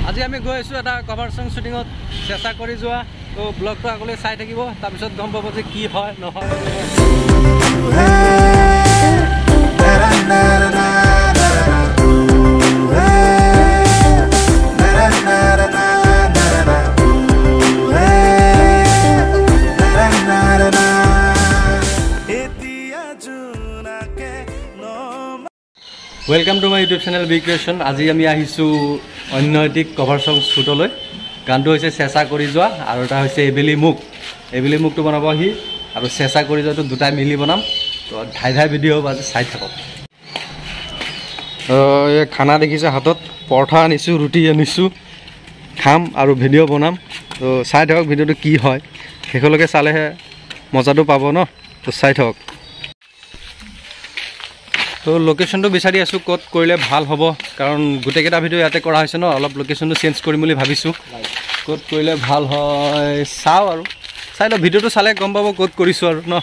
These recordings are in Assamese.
আজি আমি গৈ আছো এটা কভাৰ সং শুটিংত চেষ্টা কৰি যোৱা তো ব্লগটো আগলৈ চাই থাকিব তাৰ পিছত গম পাব যে কি হয় নহয় Welcome to my YouTube channel B Creation. আজি আমি আহিছো অন্যদিক কভাৰ সং শুটলৈ গানটো হৈছে চেষ্টা কৰি যোৱা আৰু এটা হৈছে এবেলি মুকটো বনাব হি আৰু চেষ্টা কৰি যোৱাটো দুটা মিলি বনাম তো ধাই ভিডিঅ' বাজি চাই থাকক এই খানা দেখিছে হাতত পৰঠা আনিছো ৰুটি আনিছো খাম আৰু ভিডিঅ' বনাম তো চাই থাকক ভিডিঅ'টো কি হয় শেষলৈকে চালেহে মজাটো পাব ন তো চাই থাকক তো লোকেশনটো বিচাৰি আছো কত কৰিলে ভাল হ'ব কাৰণ গুটেকেটা ভিডিঅ' ইয়াতে কৰা হৈছে ন অলপ লোকেশনটো চেঞ্জ কৰিম বুলি ভাবিছো কত কৰিলে ভাল হয় চাও আৰু চাই ল ভিডিঅ'টো চালে গম পাব কত কৰিছো আৰু ন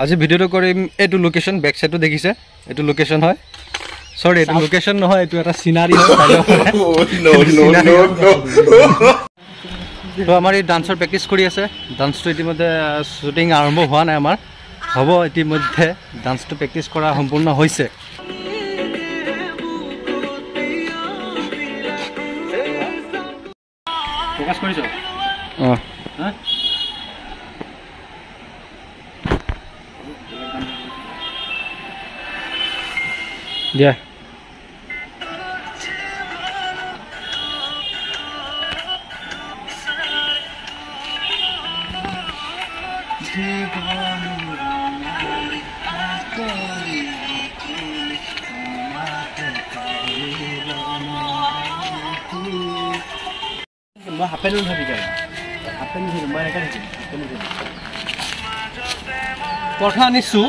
আজি ভিডিঅ'টো কৰিম এটো লোকেশন বেক সাইডটো দেখিছে এটো লোকেশন হয় সৰি এটো লোকেশন নহয় এটো এটা সিনাৰি হয় তো আমাৰ এই ডান্সৰ প্ৰেক্টিছ কৰি আছে ডান্সটো ইতিমধ্যে শুটিং আৰম্ভ হোৱা নাই আমাৰ হ'ব ইতিমধ্যে ডান্সটো প্ৰেক্টিছ কৰা সম্পূৰ্ণ হৈছে ফোকাস কৰিছ হা দিয়া মই হাপেন ভাবি যাম হাপেন মই এটা পৰঠা আনিছো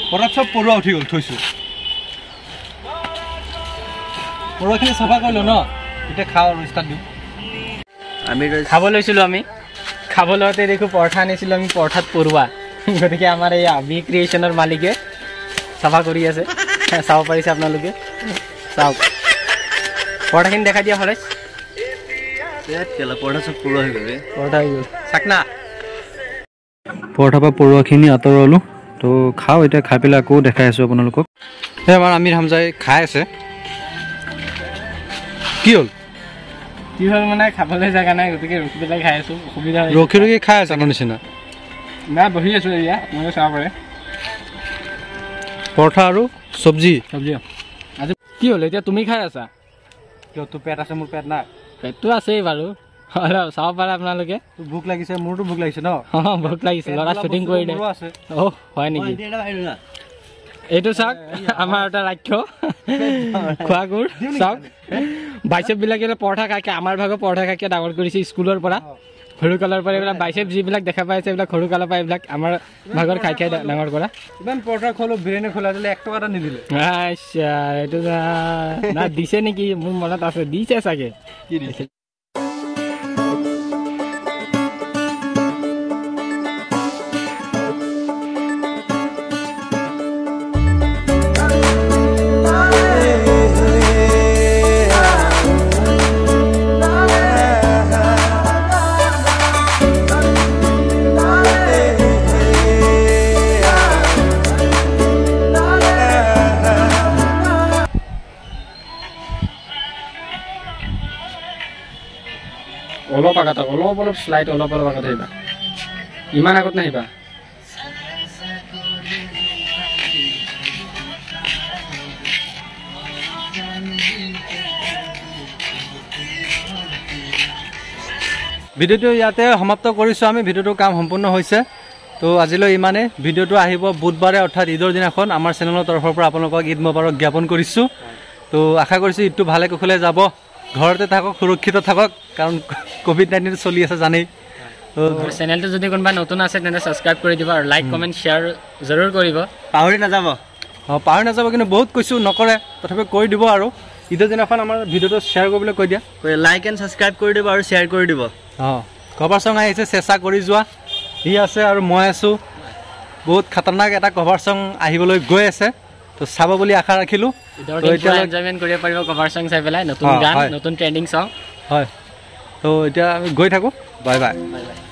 পৰঠা চব পৰুৱা উঠি গ'ল থৈছো পৰখিনি চাফা কৰিলো ন এতিয়া খাওঁ আৰু ষ্টাৰ্ট দিওঁ আমি খাব লৈছিলো আমি খাব লওঁতে দেখো পৰঠা আনিছিলো আমি পৰঠাত পৰুৱা গতিকে আমাৰ এই বি ক্ৰিয়েশ্যনৰ মালিকে চাফা কৰি আছে চাব পাৰিছে আপোনালোকে চাওক পৰঠাখিনি দেখাই দিয়া হলে পৰঠা চব পৰুৱা হৈ গ'ল পৰঠা হৈ গ'ল চাকনা পৰঠা পৰা পৰুৱাখিনি আঁতৰালো তো খাওঁ এতিয়া খাই পেলাই আকৌ দেখাই আছো আপোনালোকক এই আমাৰ আমিৰ হামজাই খাই আছে কি হ'ল মানে খাবলৈ জাগা নাই গতিকে ৰখি পেলাই খাই আছো অসুবিধা ৰখি খাই আছে আমাৰ নিচিনা নাই বহি আছো এয়া আপোনালোকে চাব পাৰে পৰঠা আৰু চব্জি আজি কি হ'ল এতিয়া তুমি খাই আছা কিয় তোৰ পেট আছে মোৰ পেট নাই পেটটো আছেই বাৰু চাব পাৰে আপোনালোকে ভোক লাগিছে মোৰতো ভোক লাগিছে ন ভোক লাগিছে ল'ৰা শ্বুটিং কৰি দে অ' হয় নেকি এইটো চাওক আমাৰ এটা ৰাক্ষ্য খোৱা গুৰ চাওক বাইচেপ বিলাকে পৰঠা খাইকে আমাৰ ভাগৰ পৰঠা খাইকে ডাঙৰ কৰিছে স্কুলৰ পৰা সৰু কালৰ পৰা এইবিলাক বাইচেপ যিবিলাক দেখা পাইছে এইবিলাক সৰু কালৰ পৰা এইবিলাক আমাৰ ভাগৰ খাই ডাঙৰ কৰা ইমান পৰঠা খোলো বিৰিয়ানী খোলা দিলে 1 টকা এটা নিদিলে আচ্ছা এইটো না দিছে নেকি মোৰ মনত আছে দিছে চাগে কি দিছে অলপ আগত অলপ স্লাইড অলপ আগত আহিবা ইমান আগত নাহিবা ভিডিঅ'টো ইয়াতে সমাপ্ত কৰিছো আমি ভিডিঅ'টো কাম সম্পূৰ্ণ হৈছে তো আজিলৈ ইমানে ভিডিঅ'টো আহিব বুধবাৰে অৰ্থাৎ ঈদৰ দিনাখন আমাৰ চেনেলৰ তৰফৰ পৰা আপোনালোকক ঈদ মোবাৰক জ্ঞাপন কৰিছো তো আশা কৰিছো ঈদটো ভালে কুশলে যাব ঘৰতে থাকক সুৰক্ষিত থাকক কাৰণ কোভিড-19 চলি আছে জানেই তো চেনেলটো যদি কোনবা নতুন আছে তেনে সাবস্ক্ৰাইব কৰি দিবা আৰু লাইক কমেন্ট শেয়াৰ জৰুৰ কৰিব পাহৰি নাযাব কিন্তু বহুত কৈছো নকৰে তথাপি কৈ দিব আৰু ঈদৰ দিনাখন আমাৰ ভিডিঅ'টো শেয়াৰ কৰিবলৈ কৈ দিয়া লাইক এণ্ড সাবস্ক্ৰাইব কৰি দিব আৰু শেয়াৰ কৰি দিব কভাৰ সং আহিছে চেষ্টা কৰি যোৱা ই আছে আৰু মই আছো বহুত খতৰনাক এটা কভাৰ সং আহিবলৈ গৈ আছে তো চাব বুলি আশা ৰাখিলো তো এতিয়া এনজয়মেন্ট কৰিব পাৰিব কভাৰ সং চাই পেলাই নতুন গান নতুন ট্ৰেন্ডিং সং হয় তো এতিয়া আমি গৈ থাকোঁ বাই বাই বাই বাই